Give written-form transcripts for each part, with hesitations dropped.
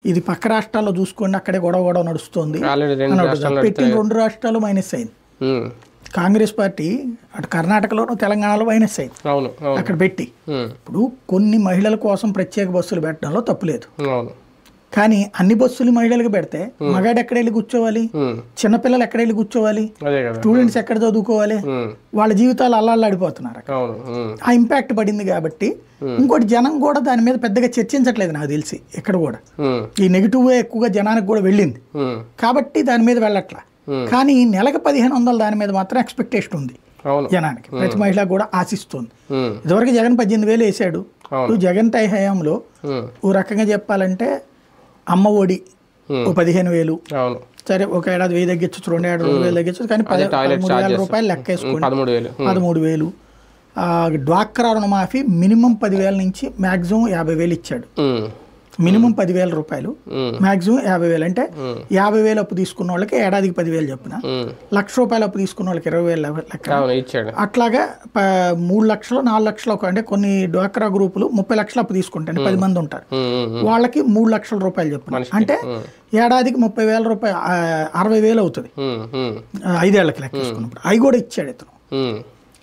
ఇది పక్క రాష్ట్రాల్లో చూసుకోండి, అక్కడే గొడవ నడుస్తుంది. పెట్టిన 2 రాష్ట్రాలు మైనస్ అయింది. కాంగ్రెస్ పార్టీ అటు కర్ణాటకలోను తెలంగాణలో మైనస్ అయింది అక్కడ పెట్టి. ఇప్పుడు కొన్ని మహిళల కోసం ప్రత్యేక బస్సులు పెట్టడంలో తప్పులేదు, కానీ అన్ని బస్సులు మహిళలకు పెడితే మగాడు ఎక్కడ వెళ్ళి కూర్చోవాలి, చిన్నపిల్లలు ఎక్కడ వెళ్ళి కూర్చోవాలి, స్టూడెంట్స్ ఎక్కడ చదువుకోవాలి, వాళ్ళ జీవితాలు అల్లాడిపోతున్నారు. ఆ ఇంపాక్ట్ పడింది కాబట్టి ఇంకోటి జనం కూడా దాని మీద పెద్దగా చర్చించట్లేదు నాకు తెలిసి. ఇక్కడ కూడా ఈ నెగిటివ్ ఎక్కువగా జనానికి కూడా వెళ్ళింది కాబట్టి దాని మీద వెళ్ళట్లా. కానీ నెలకు 1500 దాని మీద మాత్రం ఎక్స్పెక్టేషన్ ఉంది జనానికి, ప్రతి మహిళ కూడా ఆశిస్తుంది. ఇదివరకు జగన్ 18,000 వేసాడు. జగన్ హయాంలో ఓ రకంగా చెప్పాలంటే అమ్మ ఒడి ఓ 15,000, సరే ఒక ఏడాది 1000 తగ్గించచ్చు, 2 ఏడాది 2,000 తగ్గించచ్చు, కానీ 13,000 రూపాయలు లెక్క వేసుకోండి, 13,000. డ్వాక్రా రుణమాఫీ మినిమం 10,000 నుంచి మాక్సిమం 50,000 ఇచ్చాడు. మినిమం 10,000 రూపాయలు, మాక్సిమం 50,000. అంటే 50,000 అప్పు తీసుకున్న వాళ్ళకి ఏడాదికి 10,000 చెప్పున, ₹1,00,000 అప్పు తీసుకున్న వాళ్ళకి 20,000 లెక్క. అట్లాగా 3 లక్షలు 4 లక్షలు, అంటే కొన్ని డ్వాక్రా గ్రూపులు 30 లక్షలు అప్పు తీసుకుంటారు, 10 మంది ఉంటారు, వాళ్ళకి 3 లక్షల రూపాయలు చెప్పున, అంటే ఏడాదికి 30,000 రూపాయలు 60,000 అవుతుంది 5 ఏళ్లకి లెక్క తీసుకున్నప్పుడు. అవి కూడా ఇచ్చాడు ఇతను.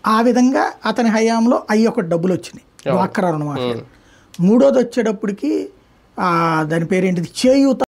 ఆ విధంగా అతని హయాంలో అవి ఒకటి డబ్బులు వచ్చినాయి డ్వాక్రా రుణమాఫీ. మూడోది వచ్చేటప్పటికి దాని పేరేంటిది, చేయూత